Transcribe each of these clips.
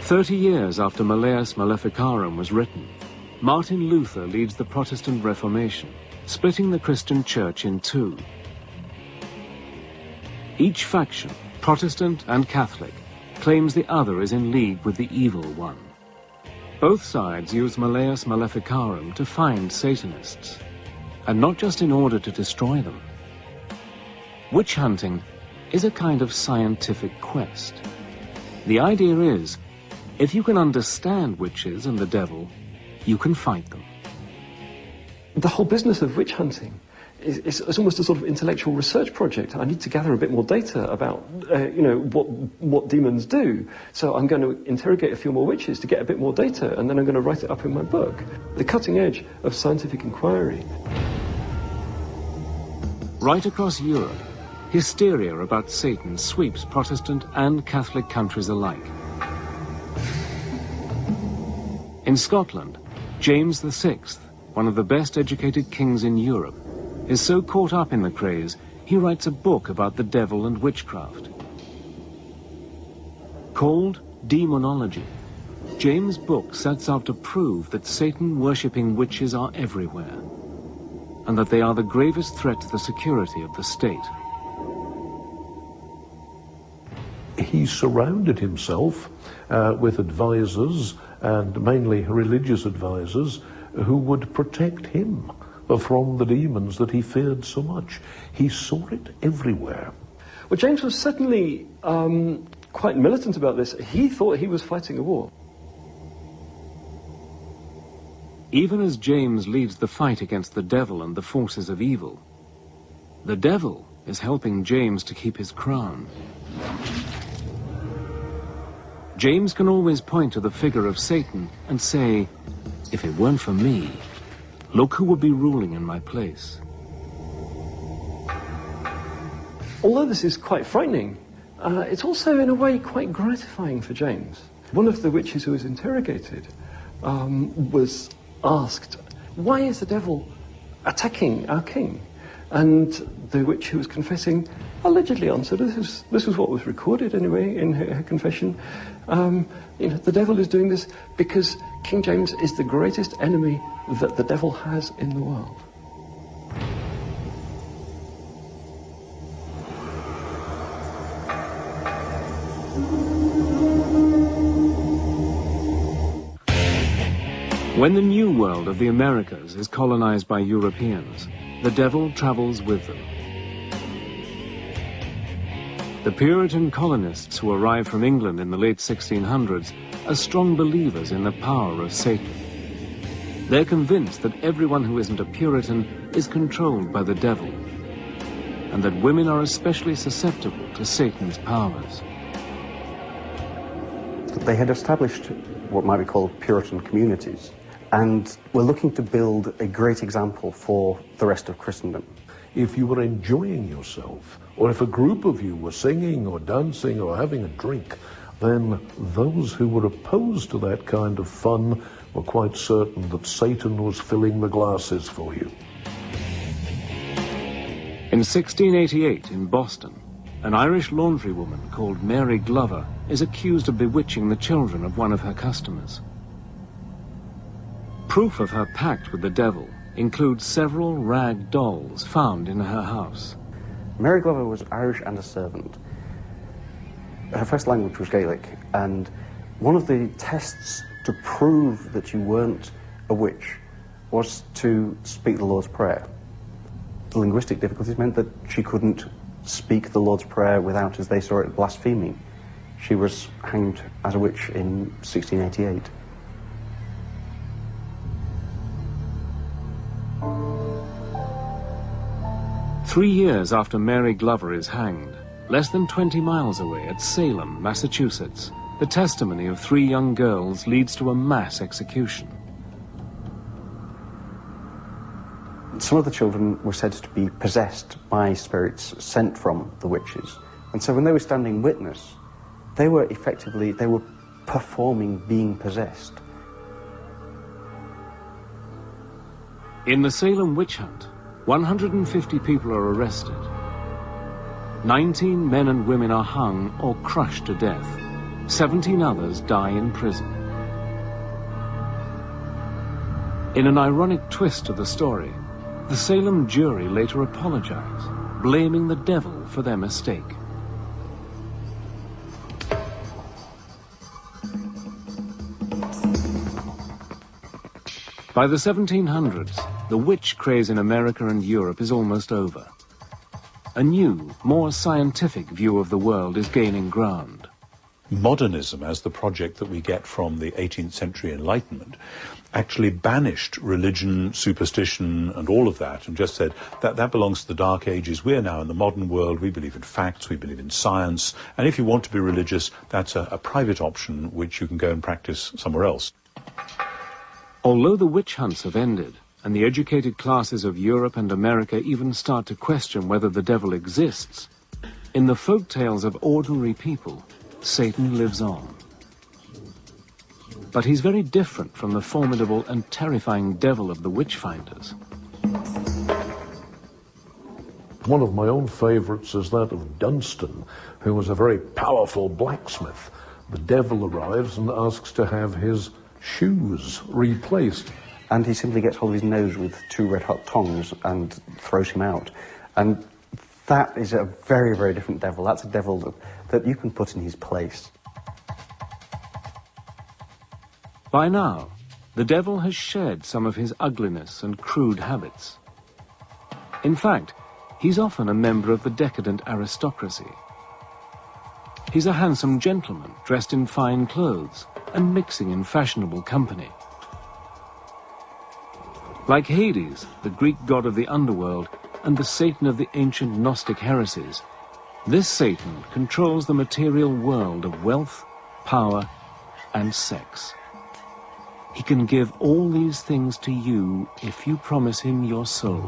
30 years after Malleus Maleficarum was written, Martin Luther leads the Protestant Reformation, splitting the Christian church in two. Each faction, Protestant and Catholic, claims the other is in league with the evil one. Both sides use Malleus Maleficarum to find Satanists, and not just in order to destroy them. Witch hunting is a kind of scientific quest. The idea is, if you can understand witches and the devil, you can fight them. The whole business of witch hunting is almost a sort of intellectual research project. I need to gather a bit more data about, what demons do. So I'm going to interrogate a few more witches to get a bit more data, and then I'm going to write it up in my book. The cutting edge of scientific inquiry. Right across Europe, hysteria about Satan sweeps Protestant and Catholic countries alike. In Scotland, James VI, one of the best educated kings in Europe, is so caught up in the craze, he writes a book about the devil and witchcraft. Called Demonology, James' book sets out to prove that Satan-worshipping witches are everywhere, and that they are the gravest threat to the security of the state. He surrounded himself with advisors, and mainly religious advisors, who would protect him from the demons that he feared so much. He saw it everywhere. Well, James was certainly quite militant about this. He thought he was fighting a war. Even as James leads the fight against the devil and the forces of evil, the devil is helping James to keep his crown. James can always point to the figure of Satan and say, if it weren't for me, look who would be ruling in my place. Although this is quite frightening, it's also in a way quite gratifying for James. One of the witches who was interrogated was asked, why is the devil attacking our king? And the witch who was confessing allegedly answered, this is what was recorded anyway in her confession, the devil is doing this because King James is the greatest enemy that the devil has in the world. When the New World of the Americas is colonized by Europeans, the devil travels with them. The Puritan colonists who arrived from England in the late 1600s are strong believers in the power of Satan. They're convinced that everyone who isn't a Puritan is controlled by the devil, and that women are especially susceptible to Satan's powers. They had established what might be called Puritan communities, and were looking to build a great example for the rest of Christendom. If you were enjoying yourself, or if a group of you were singing or dancing or having a drink, then those who were opposed to that kind of fun were quite certain that Satan was filling the glasses for you. In 1688 in Boston, an Irish laundrywoman called Mary Glover is accused of bewitching the children of one of her customers. Proof of her pact with the devil includes several rag dolls found in her house. Mary Glover was Irish and a servant. Her first language was Gaelic, and one of the tests to prove that you weren't a witch was to speak the Lord's Prayer. The linguistic difficulties meant that she couldn't speak the Lord's Prayer without, as they saw it, blaspheming. She was hanged as a witch in 1688. Three years after Mary Glover is hanged, less than 20 miles away at Salem, Massachusetts, the testimony of 3 young girls leads to a mass execution. Some of the children were said to be possessed by spirits sent from the witches. And so when they were standing witness, they were performing being possessed. In the Salem witch hunt, 150 people are arrested. 19 men and women are hung or crushed to death. 17 others die in prison. In an ironic twist to the story, the Salem jury later apologized, blaming the devil for their mistake. By the 1700s, the witch craze in America and Europe is almost over. A new, more scientific view of the world is gaining ground. Modernism, as the project that we get from the 18th century Enlightenment, actually banished religion, superstition, and all of that, and just said that that belongs to the Dark Ages. We're now in the modern world. We believe in facts, we believe in science, and if you want to be religious, that's a private option which you can go and practice somewhere else. Although the witch hunts have ended, and the educated classes of Europe and America even start to question whether the devil exists, in the folk tales of ordinary people, Satan lives on. But he's very different from the formidable and terrifying devil of the witch-finders. One of my own favourites is that of Dunstan, who was a very powerful blacksmith. The devil arrives and asks to have his shoes replaced. And he simply gets hold of his nose with two red-hot tongs and throws him out. And that is a very, very different devil. That's a devil that you can put in his place. By now, the devil has shed some of his ugliness and crude habits. In fact, he's often a member of the decadent aristocracy. He's a handsome gentleman dressed in fine clothes and mixing in fashionable company. Like Hades, the Greek god of the underworld, and the Satan of the ancient Gnostic heresies, this Satan controls the material world of wealth, power, and sex. He can give all these things to you if you promise him your soul.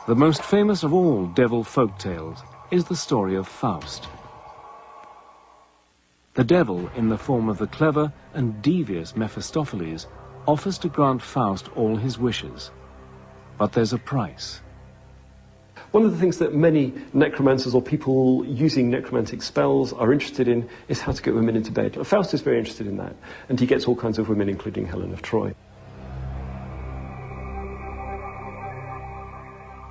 The most famous of all devil folk tales is the story of Faust. The devil, in the form of the clever and devious Mephistopheles, offers to grant Faust all his wishes. But there's a price. One of the things that many necromancers or people using necromantic spells are interested in is how to get women into bed. Faust is very interested in that, and he gets all kinds of women, including Helen of Troy.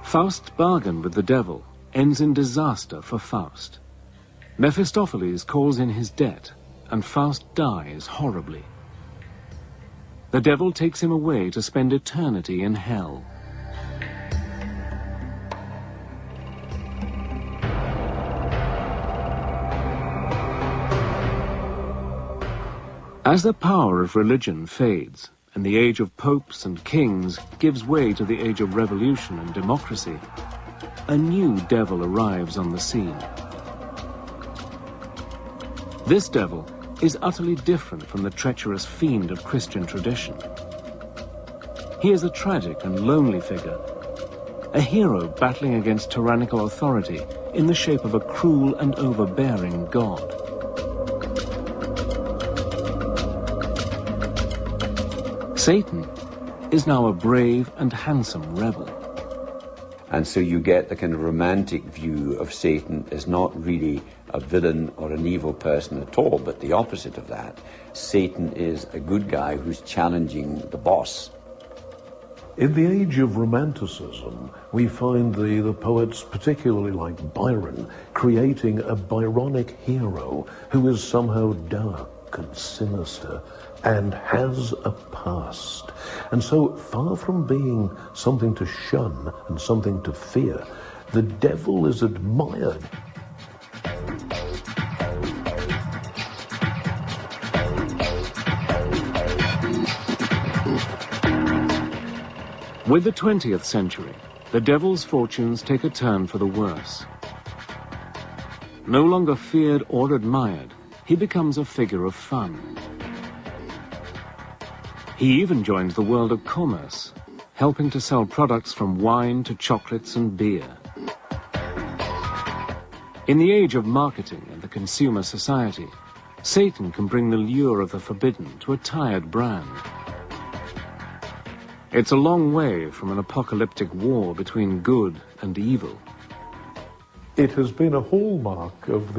Faust's bargain with the devil ends in disaster for Faust. Mephistopheles calls in his debt, and Faust dies horribly. The devil takes him away to spend eternity in hell. As the power of religion fades, and the age of popes and kings gives way to the age of revolution and democracy, a new devil arrives on the scene. This devil is utterly different from the treacherous fiend of Christian tradition. He is a tragic and lonely figure, a hero battling against tyrannical authority in the shape of a cruel and overbearing god. Satan is now a brave and handsome rebel. And so you get the kind of romantic view of Satan as not really a villain or an evil person at all, but the opposite of that. Satan is a good guy who's challenging the boss. In the age of Romanticism, we find the poets, particularly like Byron, creating a Byronic hero who is somehow dark and sinister and has a past. And so, far from being something to shun and something to fear, the devil is admired. With the 20th century, the devil's fortunes take a turn for the worse. No longer feared or admired, he becomes a figure of fun. He even joins the world of commerce, helping to sell products from wine to chocolates and beer. In the age of marketing and the consumer society, Satan can bring the lure of the forbidden to a tired brand. It's a long way from an apocalyptic war between good and evil. It has been a hallmark of the